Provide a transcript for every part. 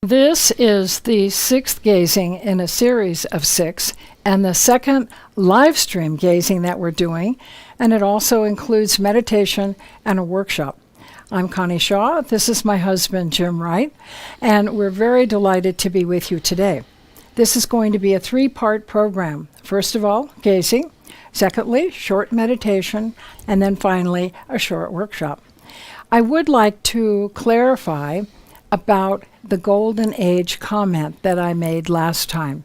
This is the sixth gazing in a series of six, and the second live stream gazing that we're doing, and it also includes meditation and a workshop. I'm Connie Shaw. This is my husband, Jim Wright, and we're very delighted to be with you today. This is going to be a three-part program. First of all, gazing. Secondly, short meditation, and then finally, a short workshop. I would like to clarify about the Golden Age comment that I made last time.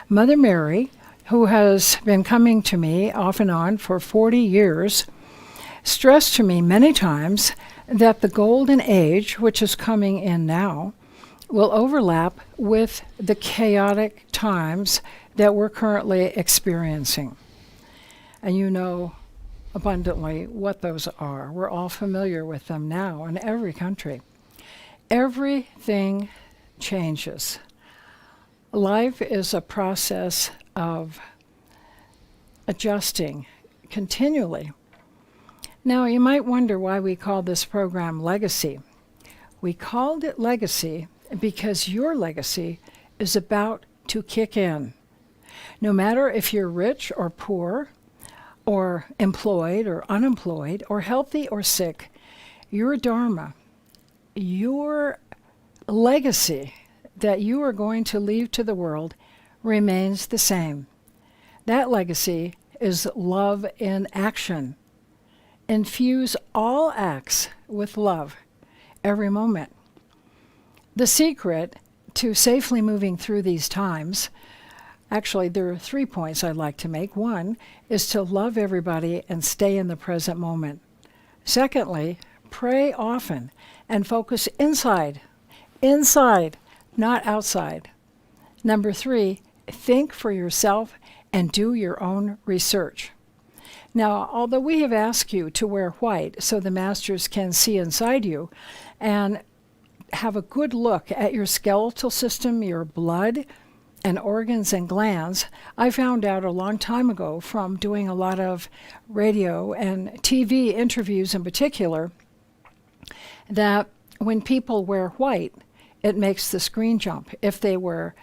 Mother Mary, who has been coming to me off and on for 40 years, stressed to me many times that the Golden Age, which is coming in now, will overlap with the chaotic times that we're currently experiencing. And you know abundantly what those are. We're all familiar with them now in every country. Everything changes. Life is a process of adjusting continually. Now, you might wonder why we call this program Legacy. We called it Legacy because your legacy is about to kick in. No matter if you're rich or poor, or employed or unemployed, or healthy or sick, your dharma, your legacy that you are going to leave to the world remains the same. That legacy is love in action. Infuse all acts with love every moment. The secret to safely moving through these times, actually, there are 3 points I'd like to make. One is to love everybody and stay in the present moment. Secondly, pray often and focus inside, not outside. Number 3, think for yourself and do your own research. Now, although we have asked you to wear white so the masters can see inside you and have a good look at your skeletal system, your blood, and organs and glands, I found out a long time ago from doing a lot of radio and TV interviews in particular that when people wear white, it makes the screen jump. If they wear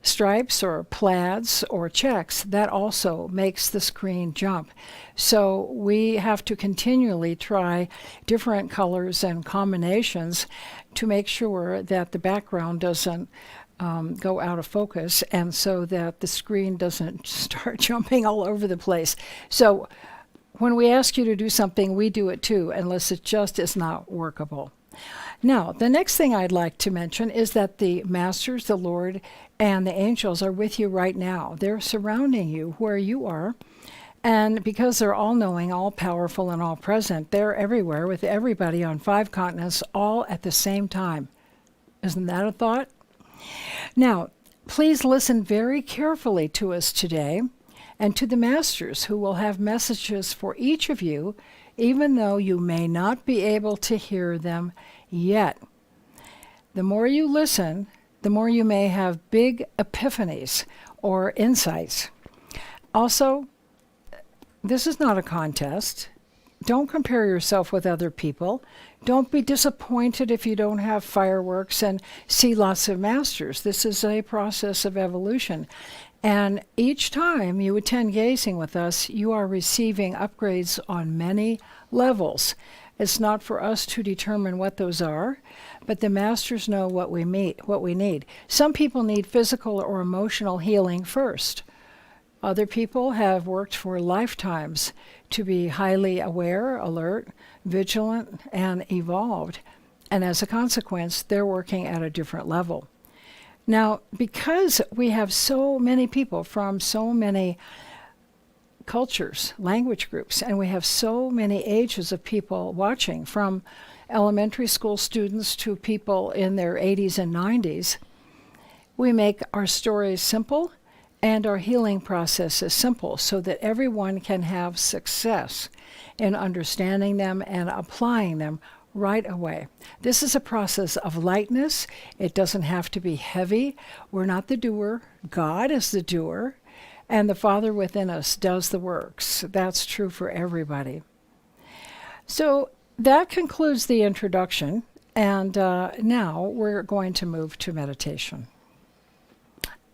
stripes or plaids or checks, that also makes the screen jump. So we have to continually try different colors and combinations to make sure that the background doesn't go out of focus, and so that the screen doesn't start jumping all over the place. So when we ask you to do something, we do it too, unless it just is not workable. Now, the next thing I'd like to mention is that the Masters, the Lord, and the angels are with you right now. They're surrounding you where you are, and because they're all-knowing, all-powerful, and all-present, they're everywhere with everybody on 5 continents all at the same time. Isn't that a thought? Now, please listen very carefully to us today and to the Masters, who will have messages for each of you, even though you may not be able to hear them yet. The more you listen, the more you may have big epiphanies or insights. Also, this is not a contest. Don't compare yourself with other people. Don't be disappointed if you don't have fireworks and see lots of masters. This is a process of evolution. And each time you attend gazing with us, you are receiving upgrades on many levels. It's not for us to determine what those are, but the masters know what we need. Some people need physical or emotional healing first. Other people have worked for lifetimes to be highly aware, alert, vigilant, and evolved. And as a consequence, they're working at a different level. Now, because we have so many people from so many cultures, language groups, and we have so many ages of people watching, from elementary school students to people in their 80s and 90s, we make our stories simple and our healing process is simple so that everyone can have success in understanding them and applying them right away. This is a process of lightness. It doesn't have to be heavy. We're not the doer. God is the doer, and the Father within us does the works. That's true for everybody. So that concludes the introduction. And now we're going to move to meditation.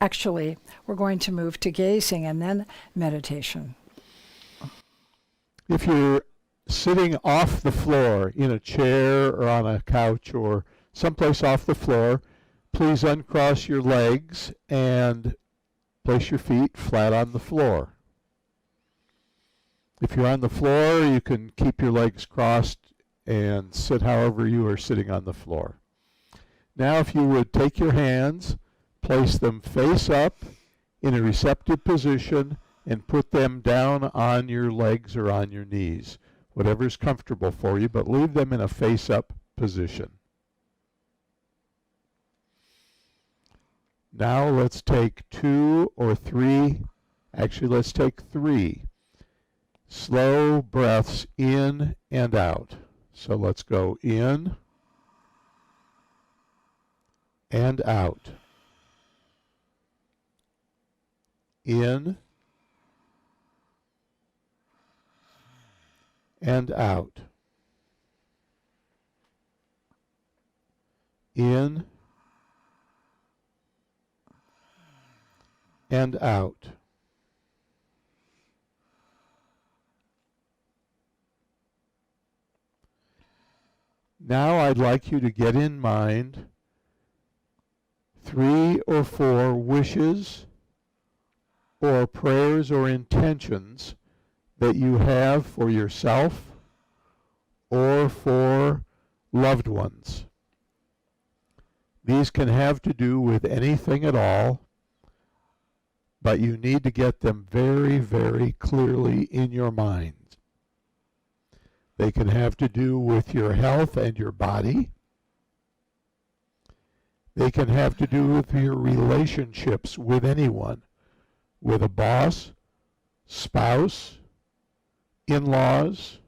Actually, we're going to move to gazing and then meditation. If you're sitting off the floor in a chair or on a couch or someplace off the floor, please uncross your legs and place your feet flat on the floor. If you're on the floor, you can keep your legs crossed and sit however you are sitting on the floor. Now if you would take your hands, place them face up in a receptive position and put them down on your legs or on your knees, whatever's comfortable for you, but leave them in a face up position. Now let's take 2 or 3, actually let's take 3 slow breaths in and out. So let's go in and out. In and out. In and out. Now I'd like you to get in mind 3 or 4 wishes or prayers or intentions that you have for yourself or for loved ones. These can have to do with anything at all, but you need to get them very, very clearly in your mind. They can have to do with your health and your body. They can have to do with your relationships with anyone, with a boss, spouse, in-laws,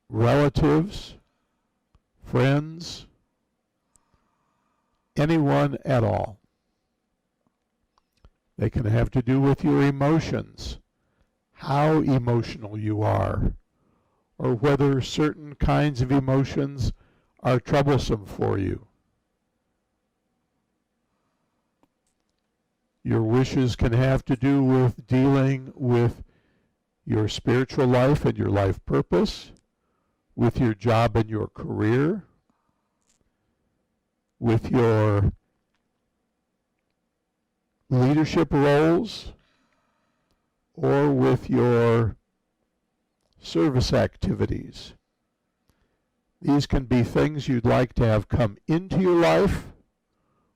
relatives, friends, anyone at all. They can have to do with your emotions, how emotional you are, or whether certain kinds of emotions are troublesome for you. Your wishes can have to do with dealing with your spiritual life and your life purpose, with your job and your career, with your leadership roles, or with your service activities. These can be things you'd like to have come into your life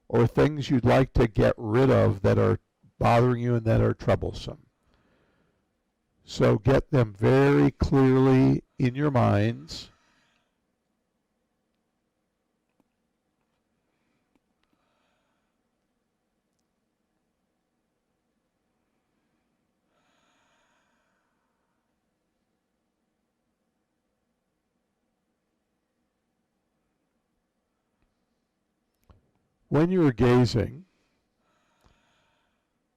or things you'd like to get rid of that are bothering you and that are troublesome. So get them very clearly in your minds. When you're gazing,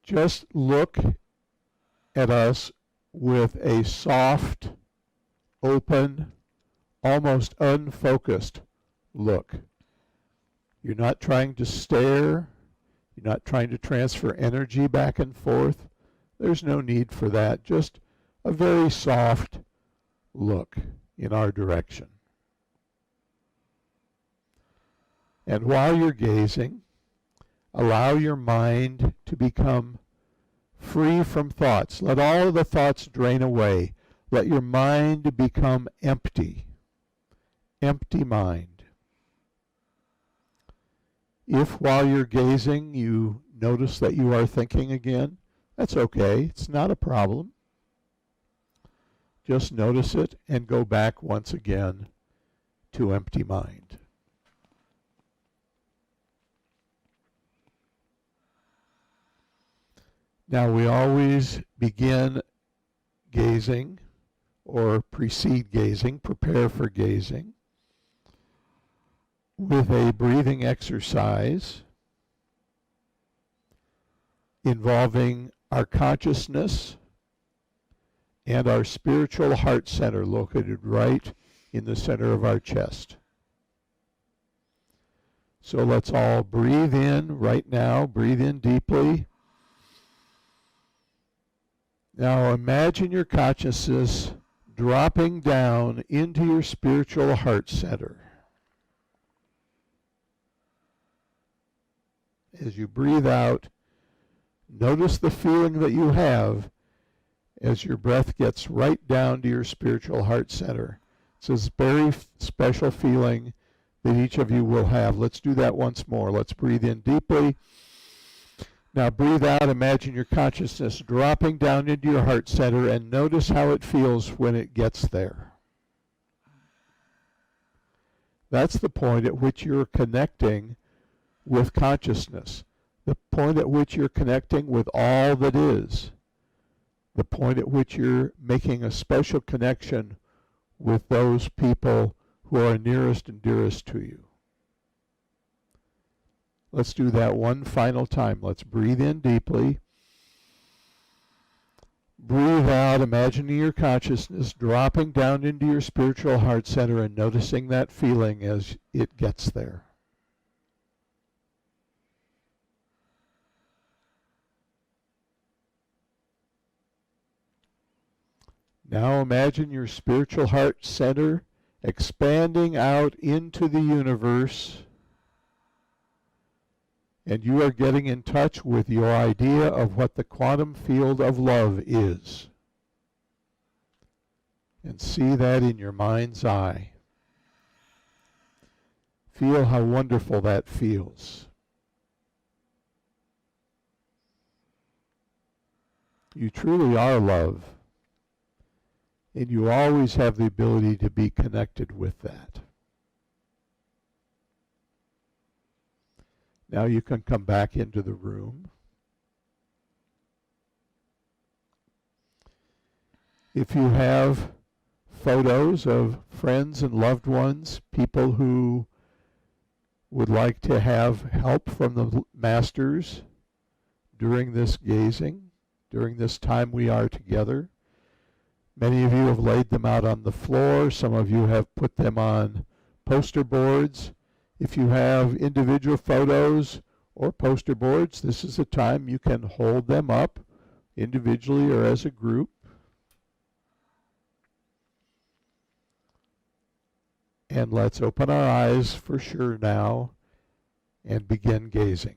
just look at us with a soft, open, almost unfocused look. You're not trying to stare. You're not trying to transfer energy back and forth. There's no need for that. Just a very soft look in our direction. And while you're gazing, allow your mind to become free from thoughts. Let all of the thoughts drain away. Let your mind become empty. Empty mind. If while you're gazing you notice that you are thinking again, that's okay. It's not a problem. Just notice it and go back once again to empty mind. Now we always begin gazing or precede gazing, prepare for gazing, with a breathing exercise involving our consciousness and our spiritual heart center located right in the center of our chest. So let's all breathe in right now. Breathe in deeply. Now imagine your consciousness dropping down into your spiritual heart center. As you breathe out, notice the feeling that you have as your breath gets right down to your spiritual heart center. It's this very special feeling that each of you will have. Let's do that once more. Let's breathe in deeply. Now breathe out. Imagine your consciousness dropping down into your heart center and notice how it feels when it gets there. That's the point at which you're connecting with consciousness, the point at which you're connecting with all that is, the point at which you're making a special connection with those people who are nearest and dearest to you. Let's do that one final time. Let's breathe in deeply. Breathe out, imagining your consciousness dropping down into your spiritual heart center and noticing that feeling as it gets there. Now imagine your spiritual heart center expanding out into the universe, and you are getting in touch with your idea of what the quantum field of love is. And see that in your mind's eye. Feel how wonderful that feels. You truly are love. And you always have the ability to be connected with that. Now you can come back into the room. If you have photos of friends and loved ones, people who would like to have help from the masters during this gazing, during this time we are together, many of you have laid them out on the floor. Some of you have put them on poster boards. If you have individual photos or poster boards, this is a time you can hold them up individually or as a group. And let's open our eyes for sure now and begin gazing.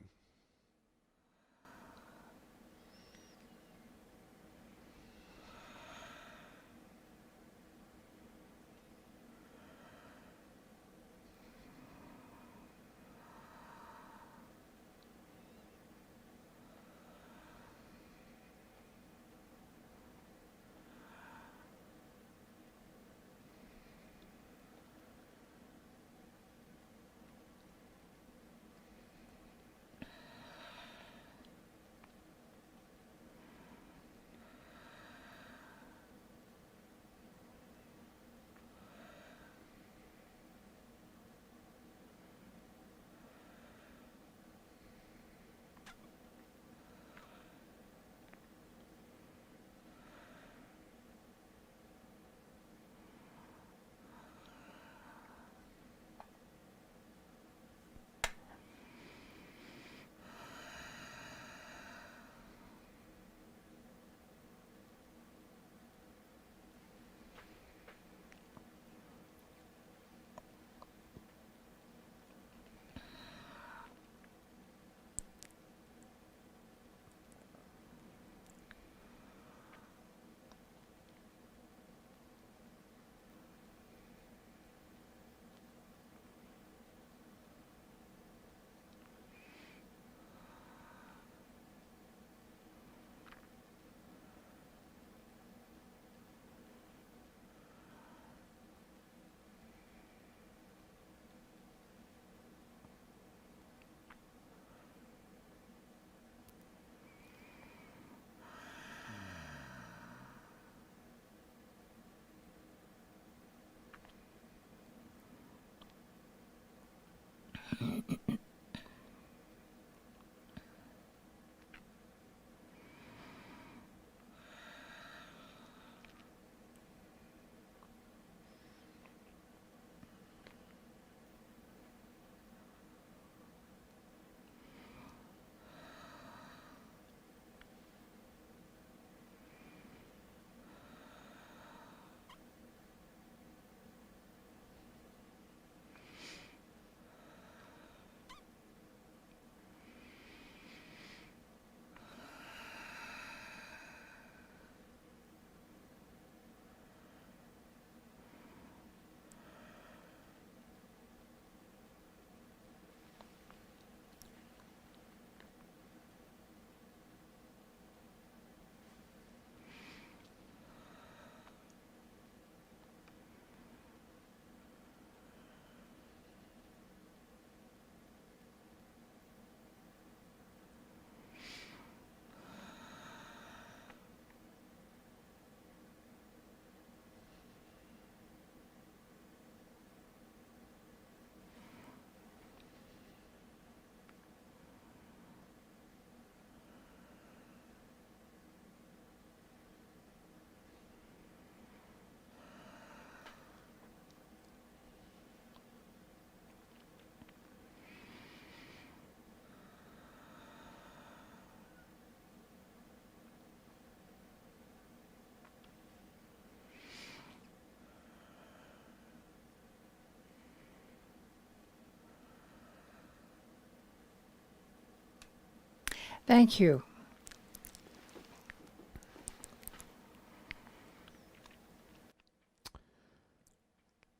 Thank you.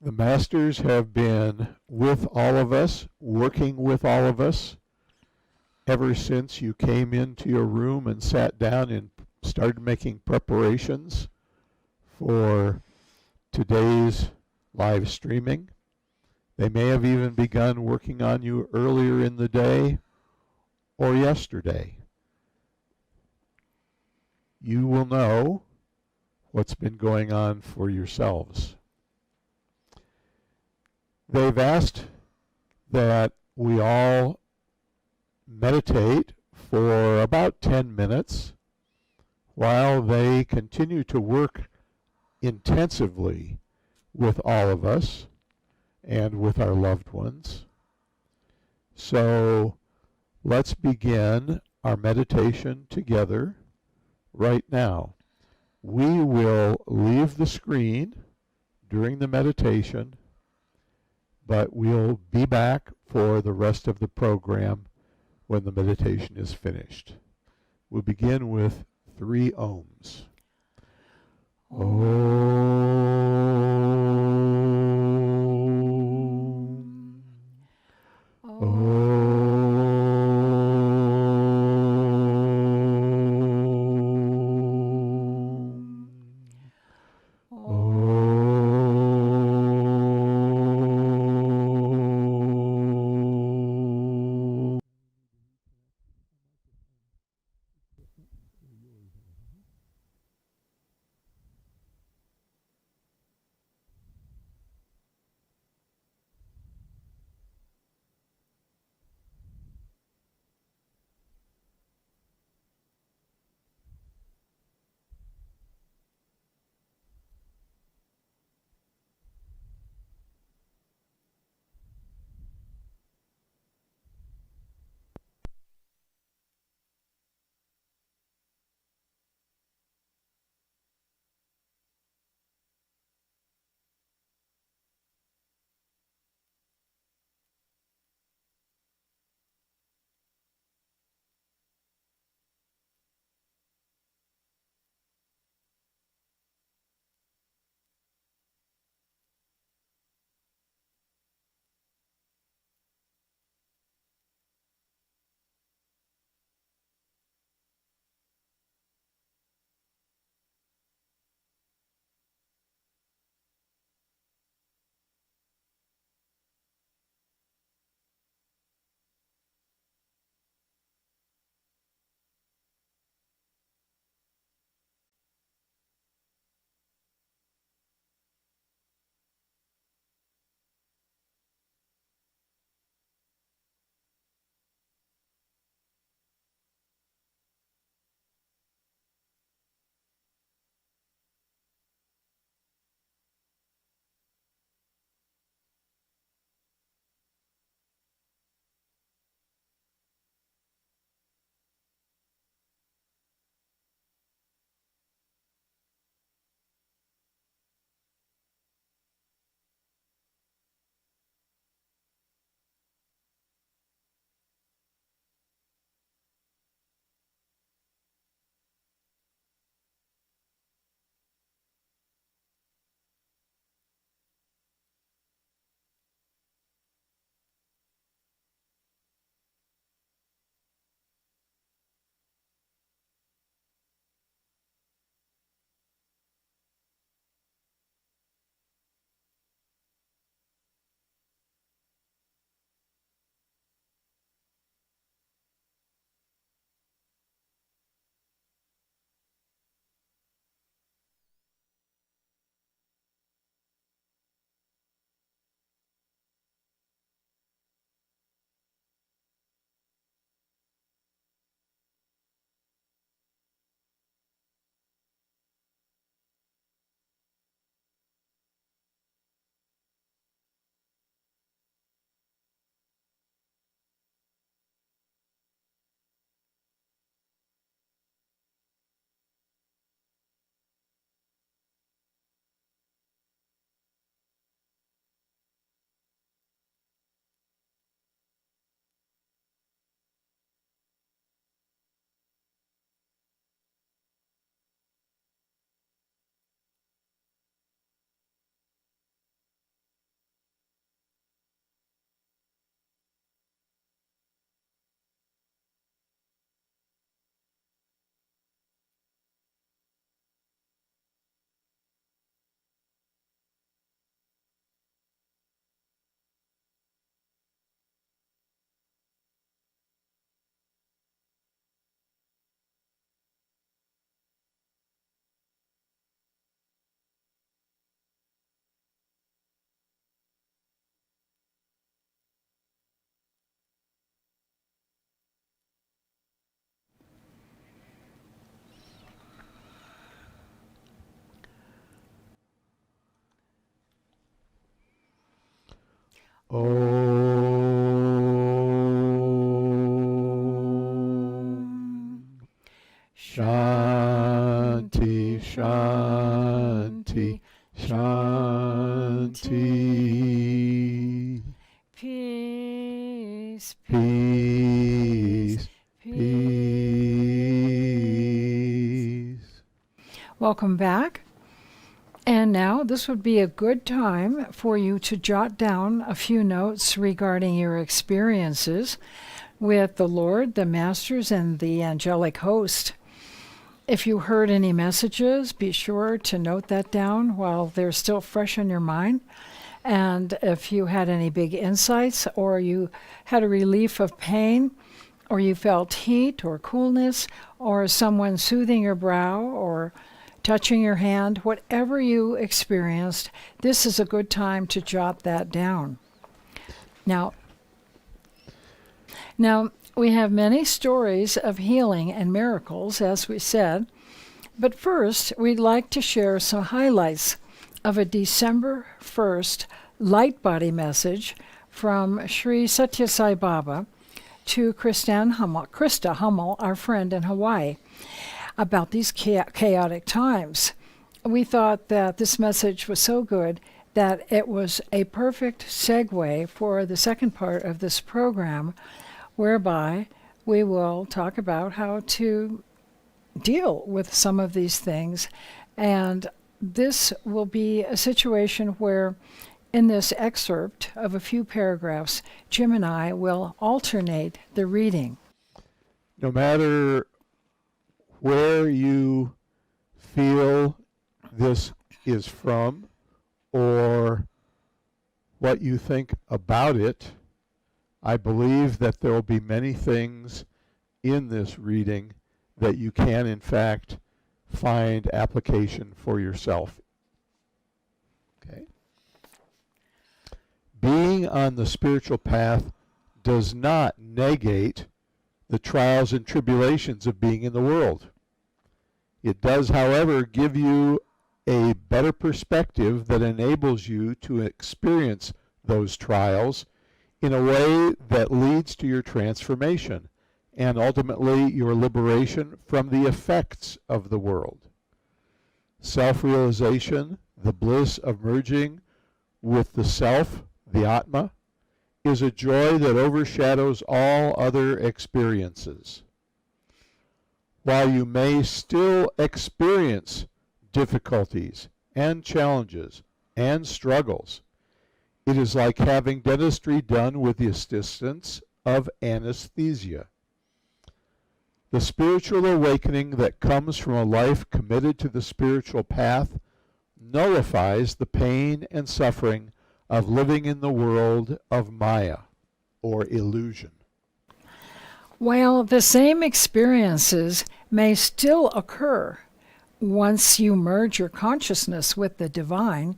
The Masters have been with all of us, working with all of us, ever since you came into your room and sat down and started making preparations for today's live streaming. They may have even begun working on you earlier in the day or yesterday. You will know what's been going on for yourselves. They've asked that we all meditate for about 10 minutes while they continue to work intensively with all of us and with our loved ones. So let's begin our meditation together right now. We will leave the screen during the meditation, but we'll be back for the rest of the program when the meditation is finished. We'll begin with 3 ohms. Om. Om. Shanti, Shanti, Shanti. Peace, Peace, peace. Welcome back. And now this would be a good time for you to jot down a few notes regarding your experiences with the Lord, the Masters, and the angelic host. If you heard any messages, be sure to note that down while they're still fresh in your mind. And if you had any big insights, or you had a relief of pain, or you felt heat or coolness, or someone soothing your brow, or touching your hand, whatever you experienced, this is a good time to jot that down. Now, we have many stories of healing and miracles, as we said, but first, we'd like to share some highlights of a December 1st light body message from Sri Satya Sai Baba to Krista Hummel, our friend in Hawaii, about these chaotic times. We thought that this message was so good that it was a perfect segue for the second part of this program, whereby we will talk about how to deal with some of these things. And this will be a situation where, in this excerpt of a few paragraphs, Jim and I will alternate the reading. No matter where you feel this is from or what you think about it, I believe that there will be many things in this reading that you can, in fact, find application for yourself. Okay? Being on the spiritual path does not negate the trials and tribulations of being in the world. It does, however, give you a better perspective that enables you to experience those trials in a way that leads to your transformation and ultimately your liberation from the effects of the world. Self-realization, the bliss of merging with the self, the Atma, is a joy that overshadows all other experiences. While you may still experience difficulties and challenges and struggles, it is like having dentistry done with the assistance of anesthesia. The spiritual awakening that comes from a life committed to the spiritual path nullifies the pain and suffering of living in the world of Maya, or illusion. While the same experiences may still occur once you merge your consciousness with the divine,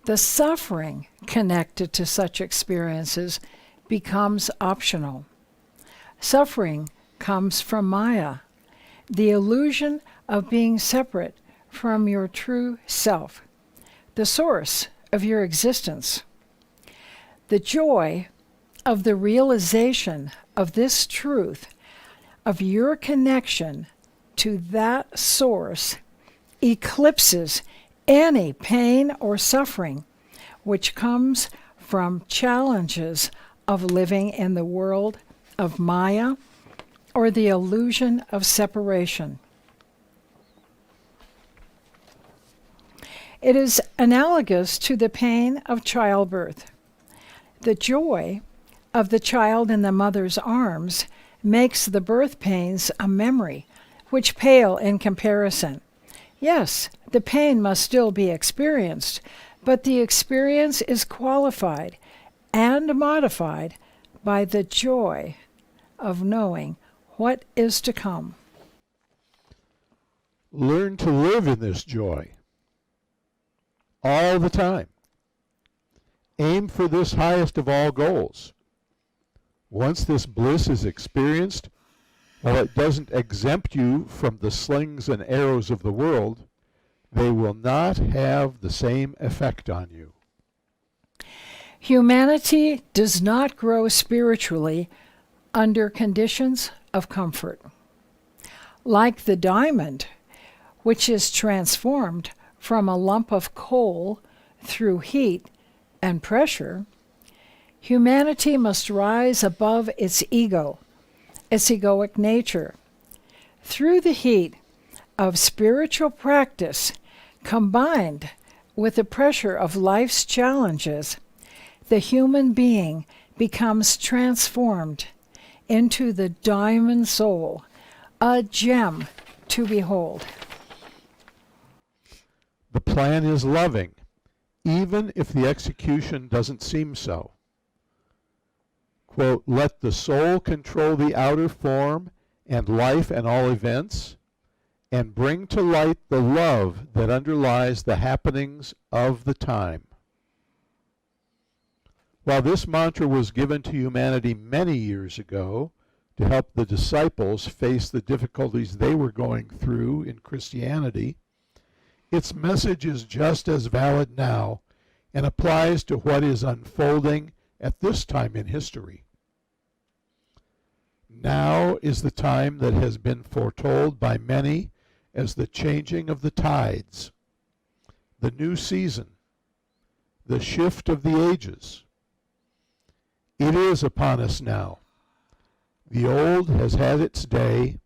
the suffering connected to such experiences becomes optional. Suffering comes from Maya, the illusion of being separate from your true self, the source of your existence. The joy of the realization of this truth, of your connection to that source, eclipses any pain or suffering which comes from challenges of living in the world of Maya or the illusion of separation. It is analogous to the pain of childbirth. The joy of the child in the mother's arms makes the birth pains a memory, which pale in comparison. Yes, the pain must still be experienced, but the experience is qualified and modified by the joy of knowing what is to come. Learn to live in this joy all the time. Aim for this highest of all goals. Once this bliss is experienced, while it doesn't exempt you from the slings and arrows of the world, they will not have the same effect on you. Humanity does not grow spiritually under conditions of comfort. Like the diamond, which is transformed from a lump of coal through heat and pressure, humanity must rise above its ego, its egoic nature. Through the heat of spiritual practice, combined with the pressure of life's challenges, the human being becomes transformed into the diamond soul, a gem to behold. The plan is loving, even if the execution doesn't seem so. Quote, let the soul control the outer form and life and all events, and bring to light the love that underlies the happenings of the time. While this mantra was given to humanity many years ago to help the disciples face the difficulties they were going through in Christianity, its message is just as valid now and applies to what is unfolding at this time in history. Now is the time that has been foretold by many as the changing of the tides, the new season, the shift of the ages. It is upon us now. The old has had its day,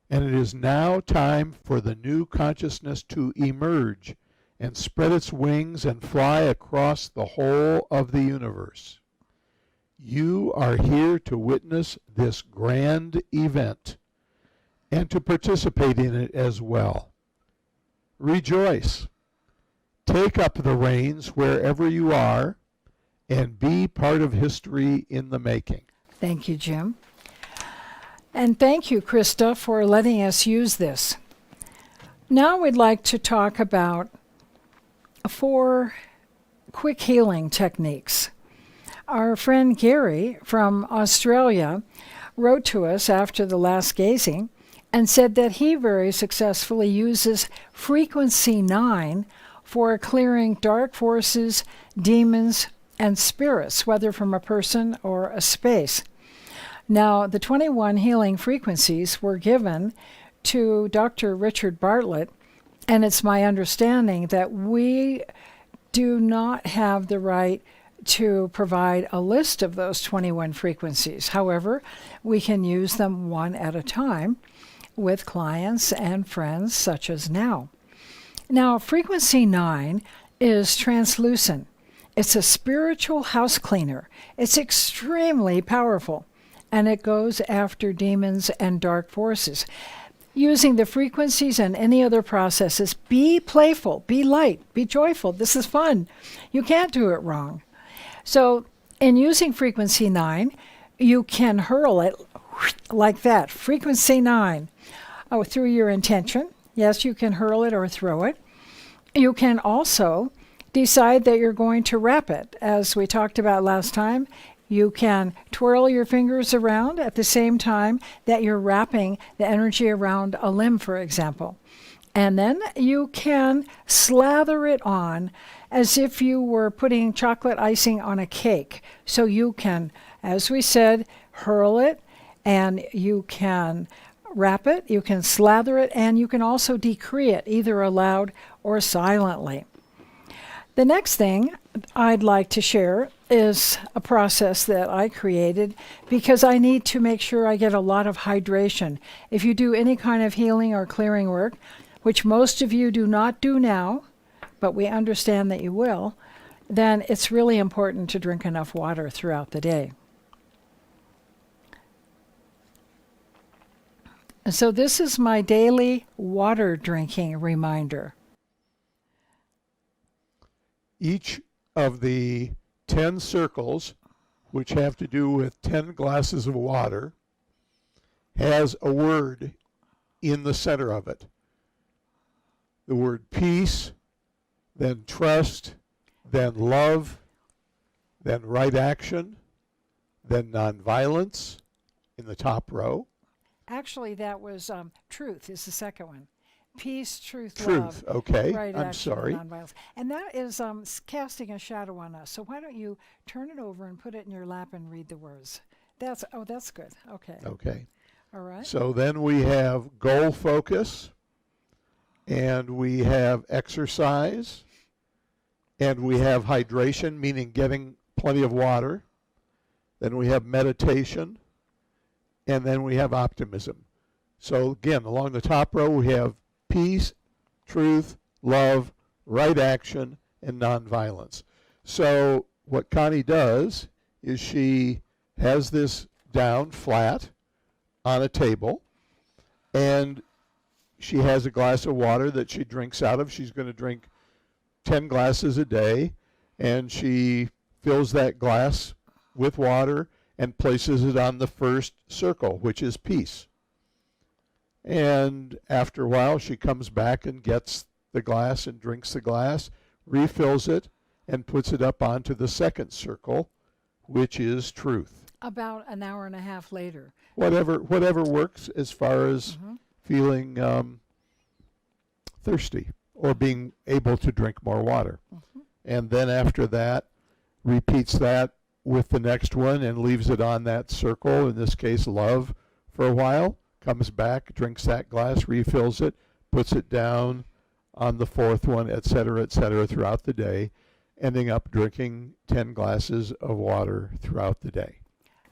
and it is now time for the new consciousness to emerge and spread its wings and fly across the whole of the universe. You are here to witness this grand event and to participate in it as well. Rejoice. Take up the reins wherever you are and be part of history in the making. Thank you, Jim. And thank you, Krista, for letting us use this. Now we'd like to talk about 4 quick healing techniques. Our friend Gary from Australia wrote to us after the last gazing and said that he very successfully uses frequency 9 for clearing dark forces, demons, and spirits, whether from a person or a space. Now, the 21 healing frequencies were given to Dr. Richard Bartlett, and it's my understanding that we do not have the right to provide a list of those 21 frequencies. However, we can use them one at a time with clients and friends such as now. Now, frequency 9 is translucent. It's a spiritual house cleaner. It's extremely powerful, and it goes after demons and dark forces. Using the frequencies and any other processes, be playful, be light, be joyful. This is fun. You can't do it wrong. So in using frequency 9, you can hurl it like that, frequency 9, through your intention. Yes, you can hurl it or throw it. You can also decide that you're going to wrap it. As we talked about last time, you can twirl your fingers around at the same time that you're wrapping the energy around a limb, for example. And then you can slather it on as if you were putting chocolate icing on a cake. So you can, as we said, hurl it, and you can wrap it, you can slather it, and you can also decree it, either aloud or silently. The next thing I'd like to share is a process that I created because I need to make sure I get a lot of hydration. If you do any kind of healing or clearing work, which most of you do not do now, but we understand that you will, then it's really important to drink enough water throughout the day. So this is my daily water drinking reminder. Each of the 10 circles, which have to do with 10 glasses of water, has a word in the center of it. The word peace, then trust, then love, then right action, then nonviolence in the top row. Actually, that was truth is the second one. Peace, truth, Truth. love. Okay. Right I'm action sorry. and nonviolence. And that is casting a shadow on us. So why don't you turn it over and put it in your lap and read the words? That's good. Okay. Okay. All right. So then we have goal focus, and we have exercise, and we have hydration, meaning getting plenty of water. Then we have meditation, and then we have optimism. So again, along the top row, we have peace, truth, love, right action, and nonviolence. So what Connie does is she has this down flat on a table, and she has a glass of water that she drinks out of. She's going to drink 10 glasses a day, and she fills that glass with water and places it on the first circle, which is peace. And after a while, she comes back and gets the glass and drinks the glass, refills it, and puts it up onto the second circle, which is truth. About an hour and a half later. Whatever works as far as feeling thirsty or being able to drink more water. And then after that, repeats that with the next one and leaves it on that circle, in this case love, for a while, comes back, drinks that glass, refills it, puts it down on the fourth one, etc., throughout the day, ending up drinking 10 glasses of water throughout the day.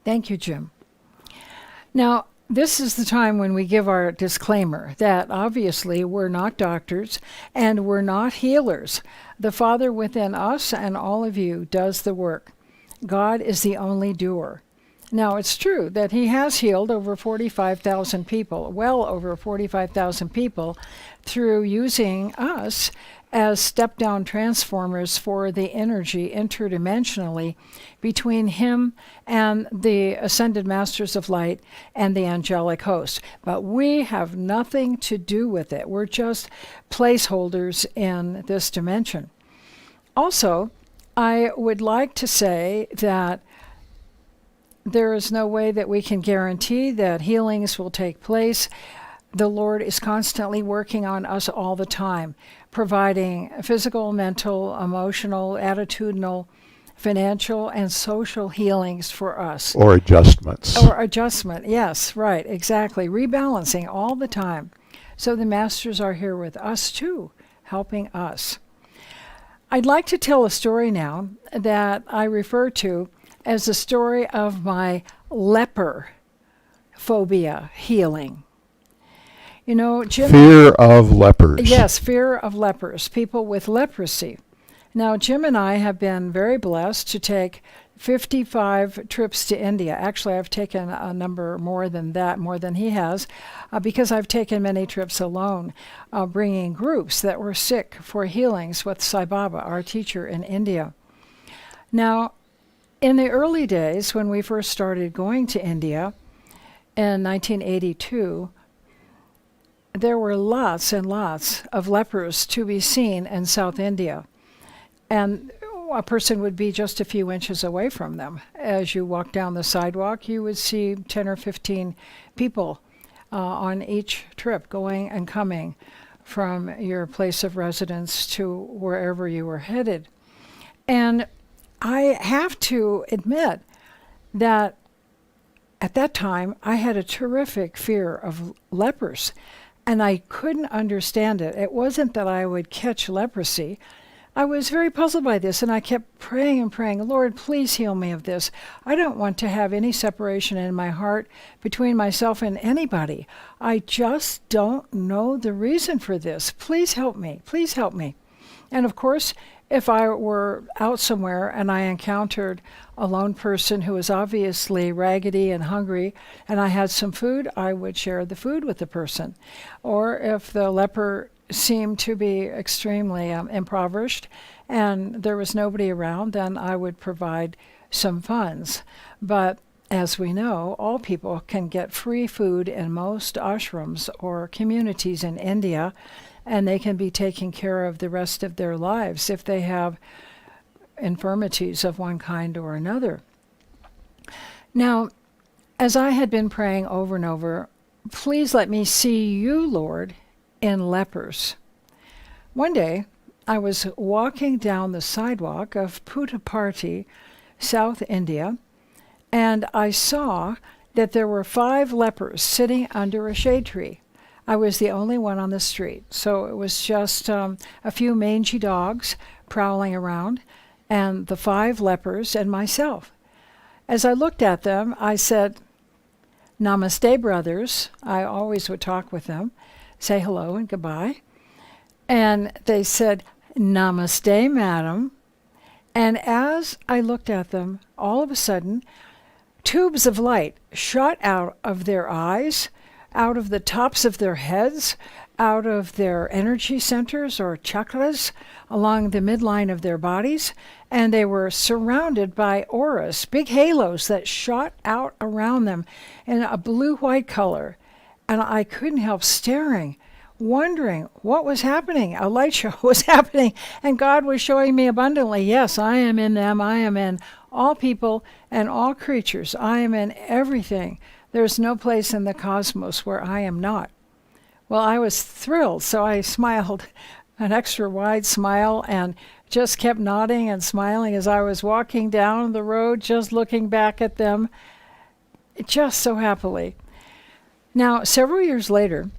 Thank you, Jim. Now, this is the time when we give our disclaimer that obviously we're not doctors and we're not healers. The Father within us and all of you does the work. God is the only doer. Now, it's true that he has healed over 45,000 people, well over 45,000 people, through using us as step-down transformers for the energy interdimensionally between him and the ascended masters of light and the angelic host. But we have nothing to do with it. We're just placeholders in this dimension. Also, I would like to say that there is no way that we can guarantee that healings will take place. The Lord is constantly working on us all the time, providing physical, mental, emotional, attitudinal, financial, and social healings for us. Or adjustments. Or adjustment, yes, right, exactly. Rebalancing all the time. So the masters are here with us too, helping us. I'd like to tell a story now that I refer to as the story of my leper phobia healing. You know, Jim... Fear of lepers. Yes, fear of lepers, people with leprosy. Now, Jim and I have been very blessed to take 55 trips to India. Actually, I've taken a number more than that, more than he has, because I've taken many trips alone, bringing groups that were sick for healings with Sai Baba, our teacher in India. Now, in the early days, when we first started going to India in 1982, there were lots and lots of lepers to be seen in South India. And a person would be just a few inches away from them. As you walk down the sidewalk, you would see 10 or 15 people on each trip going and coming from your place of residence to wherever you were headed. And I have to admit that at that time, I had a terrific fear of lepers, and I couldn't understand it. It wasn't that I would catch leprosy. I was very puzzled by this, and I kept praying and praying, Lord, please heal me of this. I don't want to have any separation in my heart between myself and anybody. I just don't know the reason for this. Please help me. Please help me. And of course, if I were out somewhere and I encountered a lone person who was obviously raggedy and hungry and I had some food, I would share the food with the person. Or if the leper seemed to be extremely impoverished and there was nobody around, then I would provide some funds. But as we know, all people can get free food in most ashrams or communities in India, and they can be taken care of the rest of their lives if they have infirmities of one kind or another. Now, as I had been praying over and over, please let me see you, Lord, in lepers. One day, I was walking down the sidewalk of Puttaparthi, South India, and I saw that there were 5 lepers sitting under a shade tree. I was the only one on the street, so it was just a few mangy dogs prowling around, and the 5 lepers and myself. As I looked at them, I said, "Namaste, brothers." I always would talk with them, say hello and goodbye. And they said, "Namaste, madam." And as I looked at them, all of a sudden, tubes of light shot out of their eyes, out of the tops of their heads, out of their energy centers or chakras along the midline of their bodies, and they were surrounded by auras, big halos that shot out around them in a blue-white color. And I couldn't help staring, wondering what was happening. A light show was happening, and God was showing me abundantly, yes, I am in them. I am in all people and all creatures. I am in everything. There's no place in the cosmos where I am not. Well, I was thrilled, so I smiled, an extra wide smile, and just kept nodding and smiling as I was walking down the road, just looking back at them, just so happily. Now, several years later,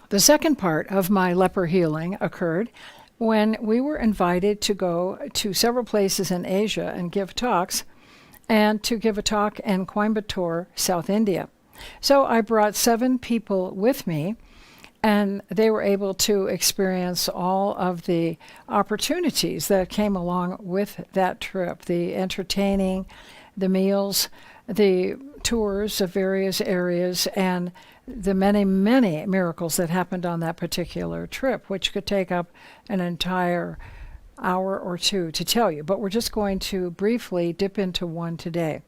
the second part of my leper healing occurred when we were invited to go to several places in Asia and give talks, and to give a talk in Coimbatore, South India. So I brought 7 people with me, and they were able to experience all of the opportunities that came along with that trip, the entertaining, the meals, the tours of various areas, and the many, many miracles that happened on that particular trip, which could take up an entire hour or two to tell you. But we're just going to briefly dip into one today.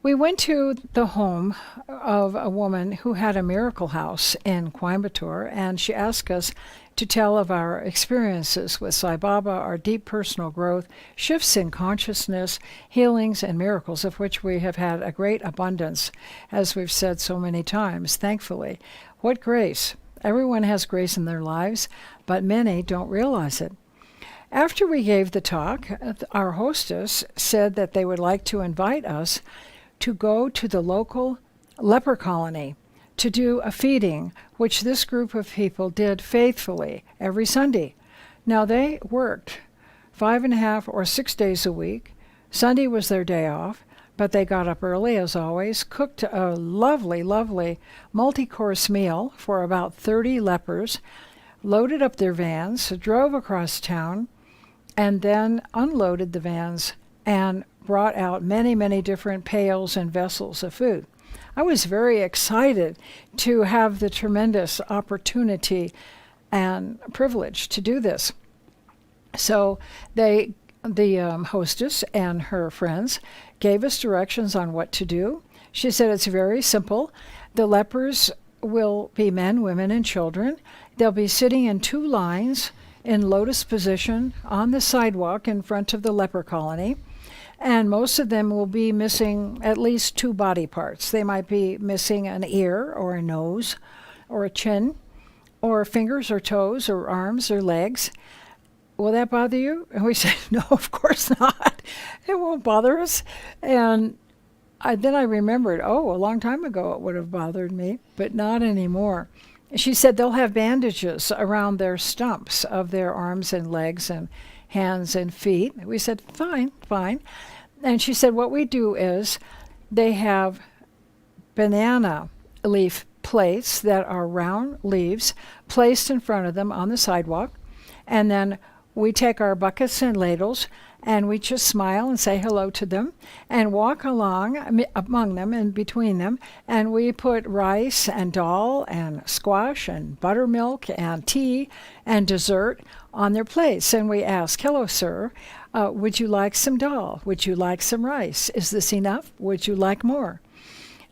We went to the home of a woman who had a miracle house in Coimbatore, and she asked us to tell of our experiences with Sai Baba, our deep personal growth, shifts in consciousness, healings, and miracles, of which we have had a great abundance, as we've said so many times, thankfully. What grace! Everyone has grace in their lives, but many don't realize it. After we gave the talk, our hostess said that they would like to invite us to go to the local leper colony to do a feeding, which this group of people did faithfully every Sunday. Now, they worked 5.5 or 6 days a week. Sunday was their day off, but they got up early, as always, cooked a lovely, lovely multi-course meal for about 30 lepers, loaded up their vans, drove across town, and then unloaded the vans and brought out many, many different pails and vessels of food. I was very excited to have the tremendous opportunity and privilege to do this. So the hostess and her friends gave us directions on what to do. She said it's very simple. The lepers will be men, women, and children. They'll be sitting in 2 lines in lotus position on the sidewalk in front of the leper colony. And most of them will be missing at least 2 body parts. They might be missing an ear or a nose or a chin or fingers or toes or arms or legs. Will that bother you? And we said, no, of course not. It won't bother us. And then I remembered, a long time ago it would have bothered me, but not anymore. She said they'll have bandages around their stumps of their arms and legs and hands and feet. We said, fine. And she said what we do is they have banana leaf plates that are round leaves placed in front of them on the sidewalk. And then we take our buckets and ladles and we just smile and say hello to them and walk along among them and between them. And we put rice and dal and squash and buttermilk and tea and dessert on their plates. And we ask, hello, sir, would you like some dal? Would you like some rice? Is this enough? Would you like more?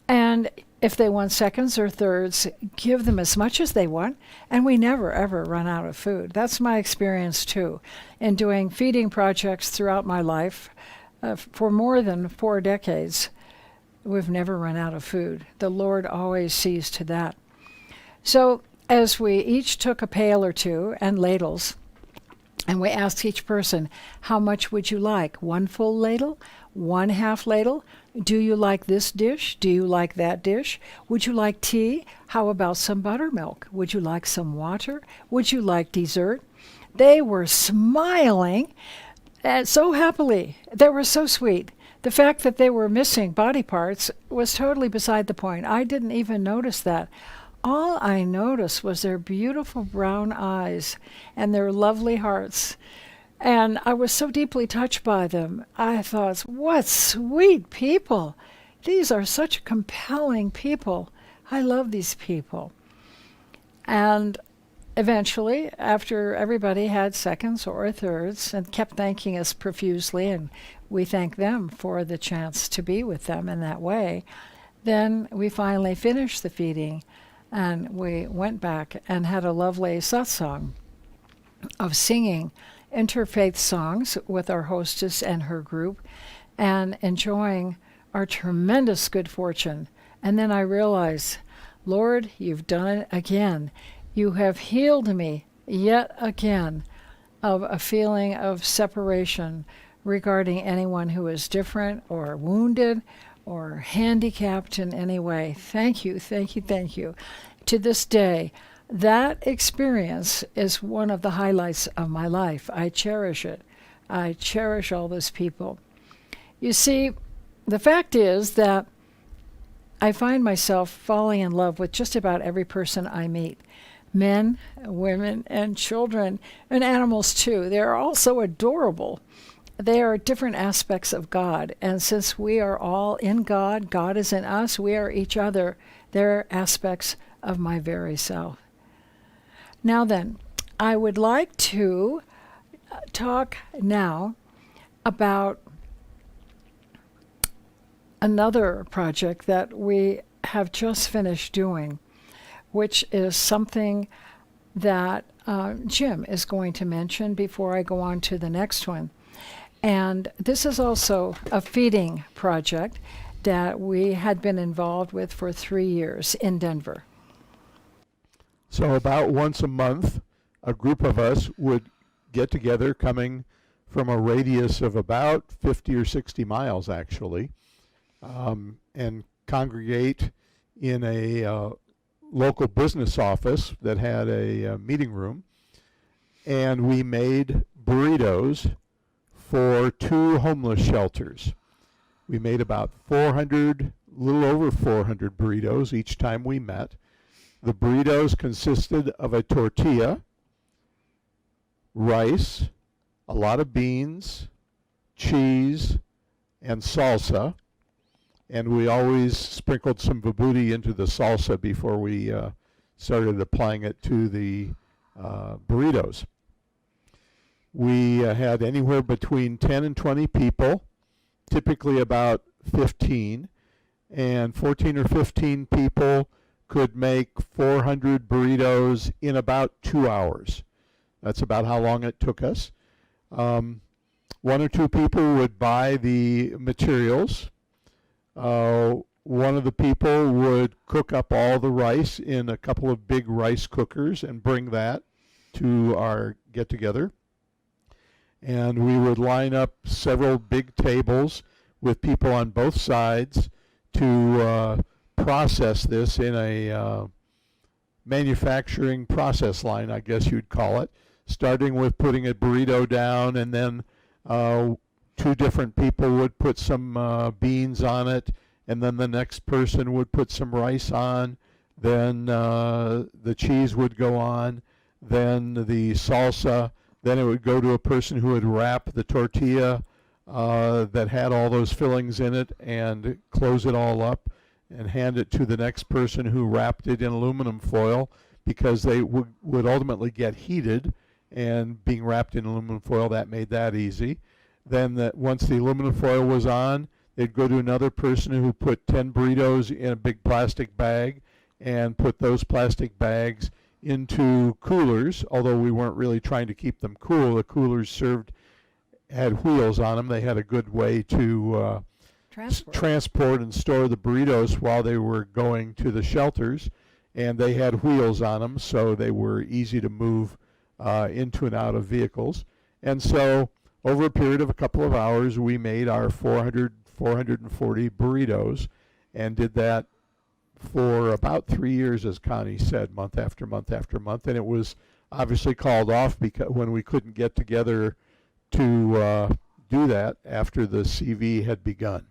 And if they want seconds or thirds, give them as much as they want, and we never, ever run out of food. That's my experience, too, in doing feeding projects throughout my life. For more than 4 decades, we've never run out of food. The Lord always sees to that. So as we each took a pail or two and ladles, and we asked each person, how much would you like? One full ladle? One half ladle? Do you like this dish? Do you like that dish? Would you like tea? How about some buttermilk? Would you like some water? Would you like dessert? They were smiling so happily. They were so sweet. The fact that they were missing body parts was totally beside the point. I didn't even notice that. All I noticed was their beautiful brown eyes and their lovely hearts. And I was so deeply touched by them. I thought, what sweet people. These are such compelling people. I love these people. And eventually, after everybody had seconds or thirds and kept thanking us profusely, and we thank them for the chance to be with them in that way, then we finally finished the feeding. And we went back and had a lovely satsang of singing interfaith songs with our hostess and her group and enjoying our tremendous good fortune. And then I realized, Lord, you've done it again. You have healed me yet again of a feeling of separation regarding anyone who is different or wounded or handicapped in any way. Thank you, thank you, thank you. To this day, that experience is one of the highlights of my life. I cherish it. I cherish all those people. You see, the fact is that I find myself falling in love with just about every person I meet. Men, women, and children, and animals too. They're all so adorable. They are different aspects of God. And since we are all in God, God is in us, we are each other. They're aspects of my very self. Now then, I would like to talk now about another project that we have just finished doing, which is something that Jim is going to mention before I go on to the next one. And this is also a feeding project that we had been involved with for 3 years in Denver. So about once a month, a group of us would get together coming from a radius of about 50 or 60 miles, actually, and congregate in a local business office that had a meeting room. And we made burritos for 2 homeless shelters. We made about 400, a little over 400 burritos each time we met. The burritos consisted of a tortilla, rice, a lot of beans, cheese, and salsa. And we always sprinkled some vibhuti into the salsa before we started applying it to the burritos. We had anywhere between 10 and 20 people, typically about 15, and 14 or 15 people could make 400 burritos in about 2 hours. That's about how long it took us. 1 or 2 people would buy the materials. One of the people would cook up all the rice in a couple of big rice cookers and bring that to our get-together. And we would line up several big tables with people on both sides to process this in a manufacturing process line, I guess you'd call it, starting with putting a burrito down, and then 2 different people would put some beans on it, and then the next person would put some rice on, then the cheese would go on, then the salsa, then it would go to a person who would wrap the tortilla that had all those fillings in it and close it all up and hand it to the next person who wrapped it in aluminum foil, because they would ultimately get heated, and being wrapped in aluminum foil, that made that easy. Then once the aluminum foil was on, they'd go to another person who put 10 burritos in a big plastic bag and put those plastic bags into coolers, although we weren't really trying to keep them cool. The coolers had wheels on them. They had a good way to transport and store the burritos while they were going to the shelters. and they had wheels on them, so they were easy to move into and out of vehicles. And so over a period of a couple of hours, we made our 440 burritos, and did that for about 3 years, as Connie said, month after month after month. And it was obviously called off because when we couldn't get together to do that after the CV had begun.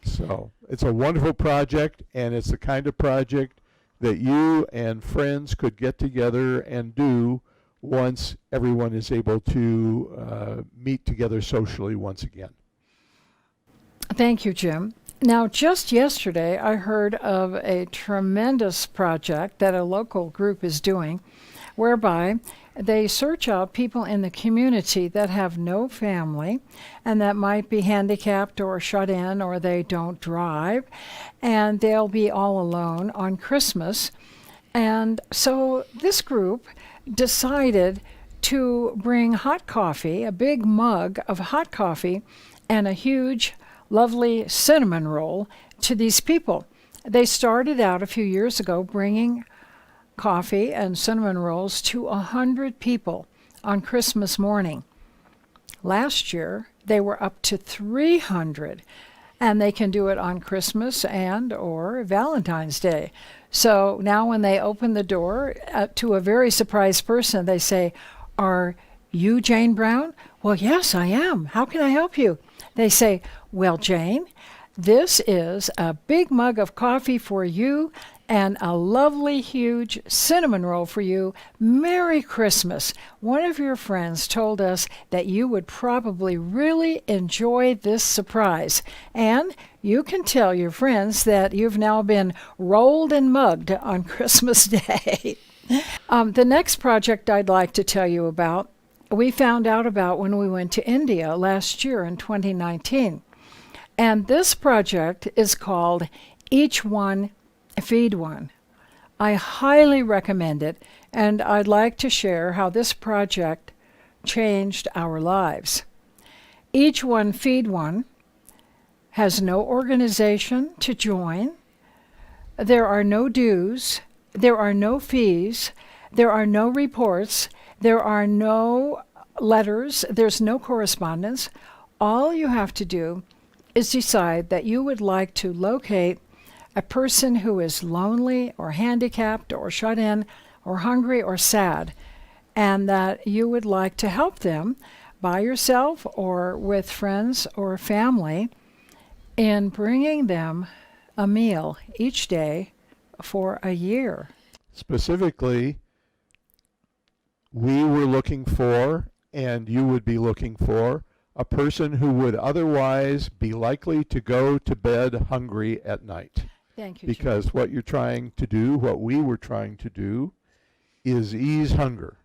So it's a wonderful project, and it's the kind of project that you and friends could get together and do once everyone is able to meet together socially once again. Thank you, Jim. Now, just yesterday, I heard of a tremendous project that a local group is doing, whereby they search out people in the community that have no family and that might be handicapped or shut in, or they don't drive, and they'll be all alone on Christmas. And so this group decided to bring hot coffee, a big mug of hot coffee, and a huge, lovely cinnamon roll to these people. They started out a few years ago bringing coffee and cinnamon rolls to 100 people on Christmas morning. Last year, they were up to 300, and they can do it on Christmas and or Valentine's Day. So now when they open the door to a very surprised person, they say, "Are you Jane Brown?" "Well, yes, I am. How can I help you?" They say, "Well, Jane, this is a big mug of coffee for you and a lovely huge cinnamon roll for you. Merry Christmas. One of your friends told us that you would probably really enjoy this surprise. And you can tell your friends that you've now been rolled and mugged on Christmas Day." The next project I'd like to tell you about, we found out about when we went to India last year in 2019. And this project is called Each One Feed One. I highly recommend it, and I'd like to share how this project changed our lives. Each One Feed One has no organization to join. There are no dues. There are no fees. There are no reports. There are no letters. There's no correspondence. All you have to do is decide that you would like to locate a person who is lonely or handicapped or shut in or hungry or sad, and that you would like to help them by yourself or with friends or family in bringing them a meal each day for a year. Specifically, we were looking for, and you would be looking for, a person who would otherwise be likely to go to bed hungry at night. Thank you, Because Jim. what you're trying to do, what we were trying to do, is ease hunger.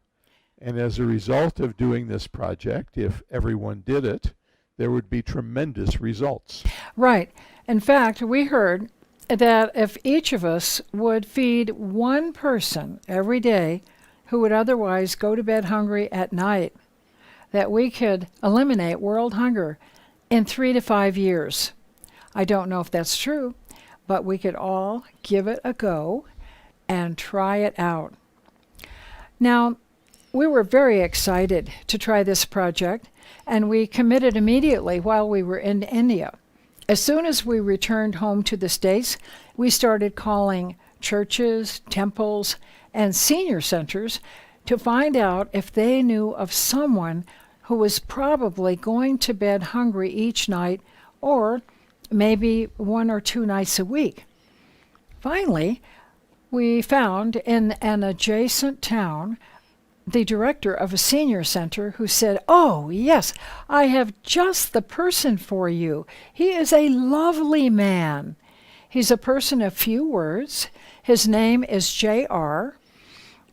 And as a result of doing this project, if everyone did it, there would be tremendous results. Right. In fact, we heard that if each of us would feed one person every day who would otherwise go to bed hungry at night, that we could eliminate world hunger in 3 to 5 years. I don't know if that's true, but we could all give it a go and try it out. Now, we were very excited to try this project, and we committed immediately while we were in India. As soon as we returned home to the States, we started calling churches, temples, and senior centers to find out if they knew of someone who was probably going to bed hungry each night, or maybe 1 or 2 nights a week. Finally, we found in an adjacent town the director of a senior center who said, "Oh, yes, I have just the person for you. He is a lovely man. He's a person of few words. His name is J.R.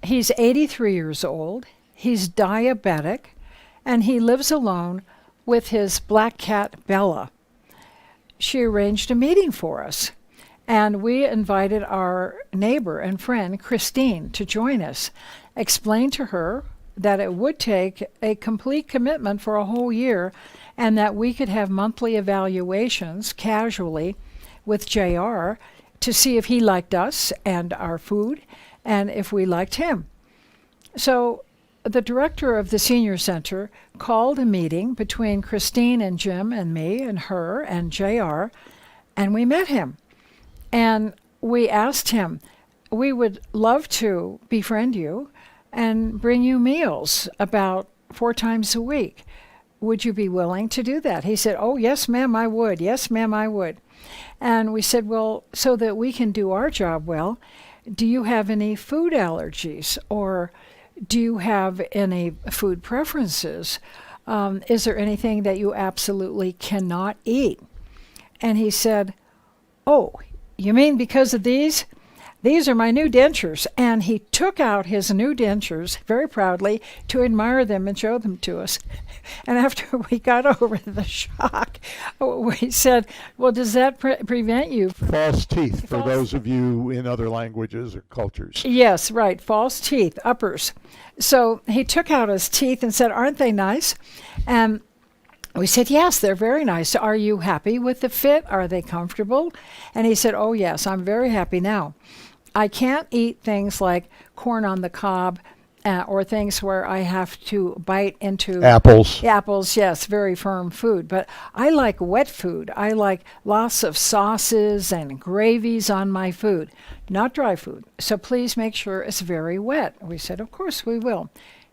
He's 83 years old. He's diabetic, and he lives alone with his black cat, Bella." She arranged a meeting for us, and we invited our neighbor and friend, Christine, to join us, explained to her that it would take a complete commitment for a whole year and that we could have monthly evaluations casually with JR to see if he liked us and our food and if we liked him. So the director of the senior center called a meeting between Christine and Jim and me and her and JR, and we met him. And we asked him, we would love to befriend you and bring you meals about 4 times a week. Would you be willing to do that? He said, oh, yes, ma'am, I would. Yes, ma'am, I would. And we said, well, so that we can do our job well, do you have any food allergies, or do you have any food preferences? Is there anything that you absolutely cannot eat? And he said, oh, you mean because of these? These are my new dentures. And he took out his new dentures very proudly to admire them and show them to us. And after we got over the shock, we said, well, does that prevent you? False teeth for those of you in other languages or cultures. Yes, right. False teeth, uppers. So he took out his teeth and said, aren't they nice? And we said, yes, they're very nice. Are you happy with the fit? Are they comfortable? And he said, oh, yes, I'm very happy now. I can't eat things like corn on the cob or things where I have to bite into apples. Apples, yes, very firm food. But I like wet food. I like lots of sauces and gravies on my food, not dry food. So please make sure it's very wet. We said, of course we will.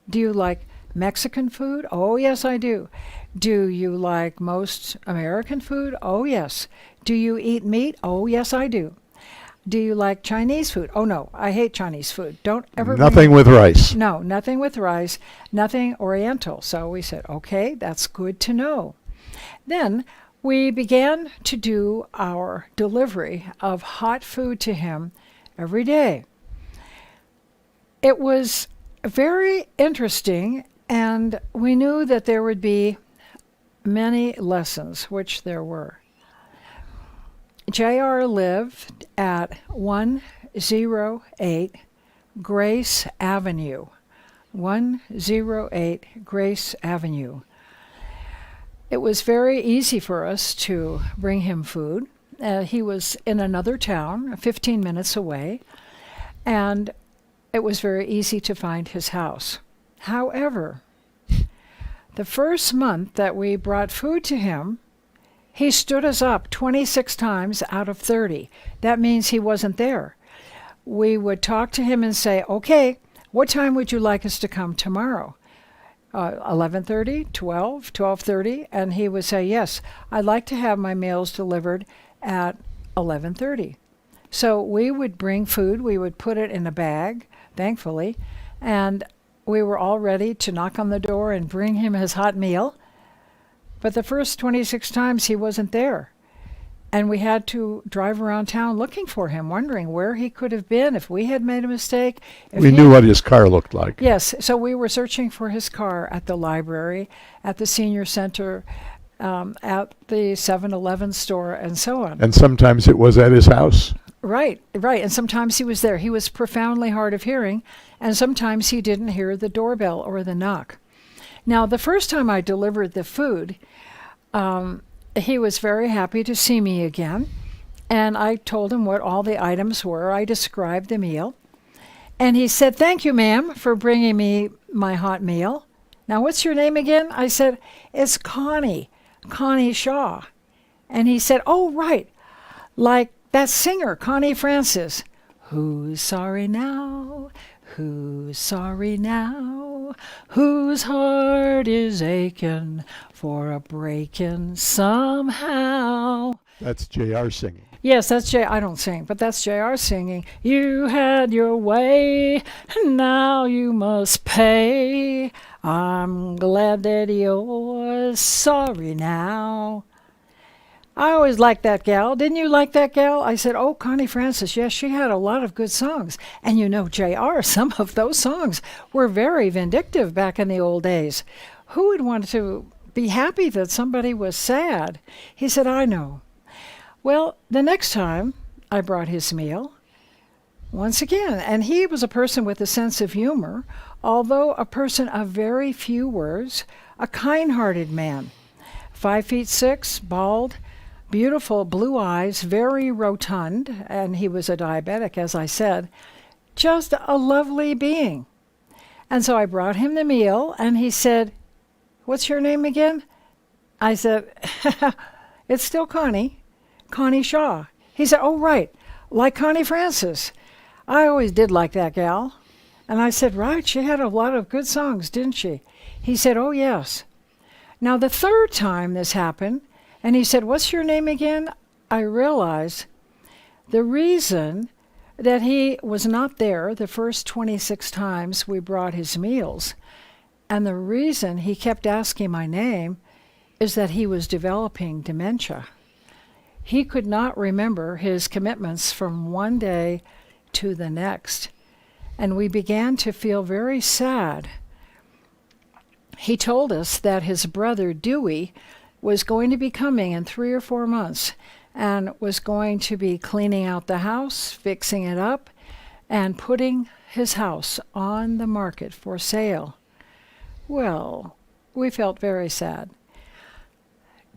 Do you like Mexican food? Oh, yes, I do. Do you like most American food? Oh, yes. Do you eat meat? Oh, yes, I do. Do you like Chinese food? Oh, no, I hate Chinese food. Don't ever... Nothing with rice. No, nothing with rice, nothing Oriental. So we said, okay, that's good to know. Then we began to do our delivery of hot food to him every day. It was very interesting, and we knew that there would be many lessons, which there were. JR lived at 108 Grace Avenue. 108 Grace Avenue. It was very easy for us to bring him food. He was in another town, 15 minutes away, and it was very easy to find his house. However, the first month that we brought food to him, he stood us up 26 times out of 30. That means he wasn't there. We would talk to him and say, okay, what time would you like us to come tomorrow? 11:30, 12, 12:30? And he would say, yes, I'd like to have my meals delivered at 11:30. So we would bring food, we would put it in a bag, thankfully, and we were all ready to knock on the door and bring him his hot meal. But the first 26 times he wasn't there. And we had to drive around town looking for him, wondering where he could have been, if we had made a mistake. We knew what his car looked like. Yes, so we were searching for his car at the library, at the senior center, at the 7-Eleven store, and so on. And sometimes it was at his house. Right. And sometimes he was there. He was profoundly hard of hearing, and sometimes he didn't hear the doorbell or the knock. Now, the first time I delivered the food, he was very happy to see me again, and I told him what all the items were. I described the meal, and he said, thank you, ma'am, for bringing me my hot meal. Now, what's your name again? I said, it's Connie Shaw. And he said, oh, right, like that singer, Connie Francis. Who's sorry now? Who's sorry now? Whose heart is aching for a breaking somehow? That's J.R. singing. Yes, that's I don't sing, but that's J.R. singing. You had your way, now you must pay. I'm glad that you're sorry now. I always liked that gal. Didn't you like that gal? I said, oh, Connie Francis. Yes, she had a lot of good songs. And you know, JR, some of those songs were very vindictive back in the old days. Who would want to be happy that somebody was sad? He said, I know. Well, the next time I brought his meal, once again, and he was a person with a sense of humor, although a person of very few words, a kind-hearted man, 5'6", bald, beautiful blue eyes, very rotund, and he was a diabetic, as I said. Just a lovely being. And so I brought him the meal, and he said, "What's your name again?" I said, "It's still Connie, Connie Shaw." He said, "Oh, right, like Connie Francis. I always did like that gal." And I said, "Right, she had a lot of good songs, didn't she?" He said, "Oh, yes." Now, the third time this happened, and he said, "What's your name again?" I realized the reason that he was not there the first 26 times we brought his meals, and the reason he kept asking my name, is that he was developing dementia. He could not remember his commitments from one day to the next, and we began to feel very sad. He told us that his brother Dewey was going to be coming in 3 or 4 months and was going to be cleaning out the house, fixing it up, and putting his house on the market for sale. Well, we felt very sad.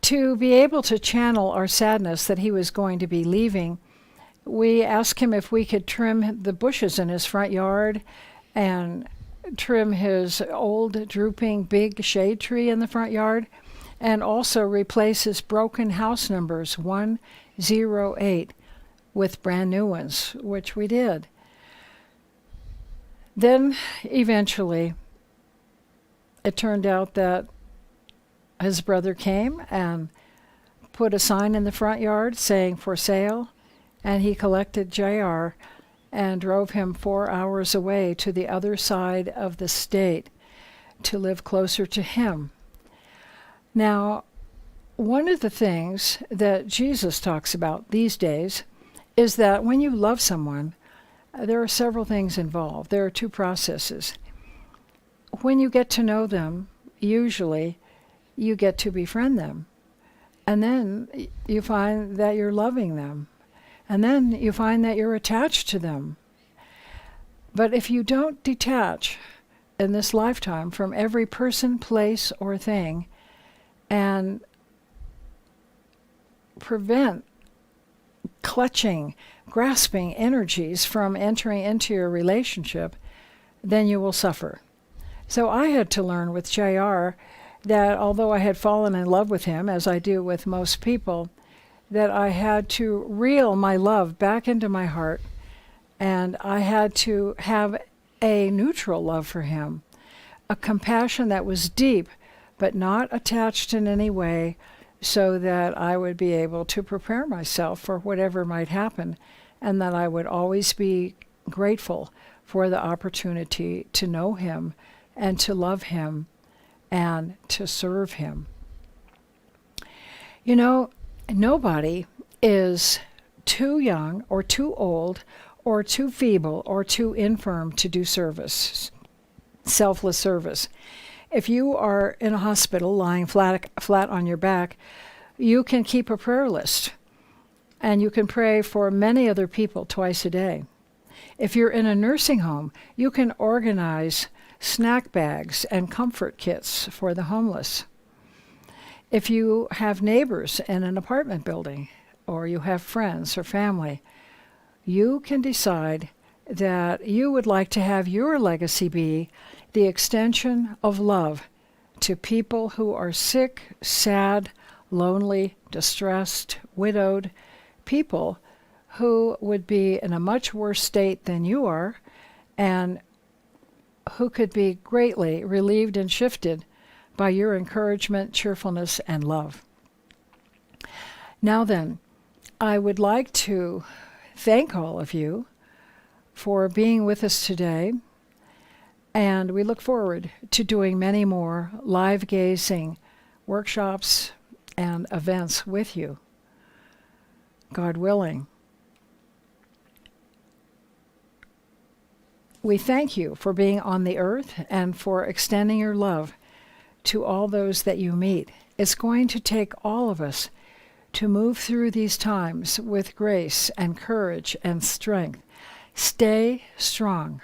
To be able to channel our sadness that he was going to be leaving, we asked him if we could trim the bushes in his front yard and trim his old drooping big shade tree in the front yard, and also replace his broken house numbers 108 with brand new ones, which we did. Then eventually it turned out that his brother came and put a sign in the front yard saying "for sale," and he collected JR and drove him 4 hours away to the other side of the state to live closer to him. Now, one of the things that Jesus talks about these days is that when you love someone, there are several things involved. There are 2 processes. When you get to know them, usually you get to befriend them. And then you find that you're loving them. And then you find that you're attached to them. But if you don't detach in this lifetime from every person, place, or thing, and prevent clutching, grasping energies from entering into your relationship, then you will suffer. So I had to learn with JR that although I had fallen in love with him, as I do with most people, that I had to reel my love back into my heart, and I had to have a neutral love for him, a compassion that was deep but not attached in any way, so that I would be able to prepare myself for whatever might happen, and that I would always be grateful for the opportunity to know him and to love him and to serve him. You know, nobody is too young or too old or too feeble or too infirm to do service, selfless service. If you are in a hospital lying flat on your back, you can keep a prayer list, and you can pray for many other people twice a day. If you're in a nursing home, you can organize snack bags and comfort kits for the homeless. If you have neighbors in an apartment building, or you have friends or family, you can decide that you would like to have your legacy be the extension of love to people who are sick, sad, lonely, distressed, widowed, people who would be in a much worse state than you are, and who could be greatly relieved and shifted by your encouragement, cheerfulness, and love. Now then, I would like to thank all of you for being with us today, and we look forward to doing many more live gazing workshops and events with you, God willing. We thank you for being on the earth and for extending your love to all those that you meet. It's going to take all of us to move through these times with grace and courage and strength. Stay strong.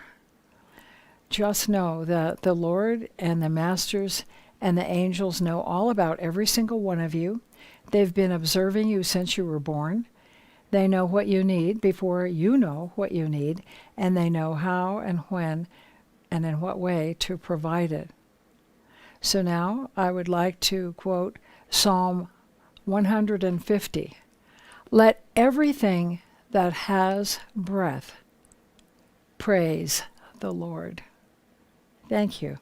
Just know that the Lord and the Masters and the angels know all about every single one of you, They've been observing you since you were born. They know what you need before you know what you need, and they know how and when and in what way to provide it. So now I would like to quote Psalm 150. Let everything that has breath praise the Lord. Thank you.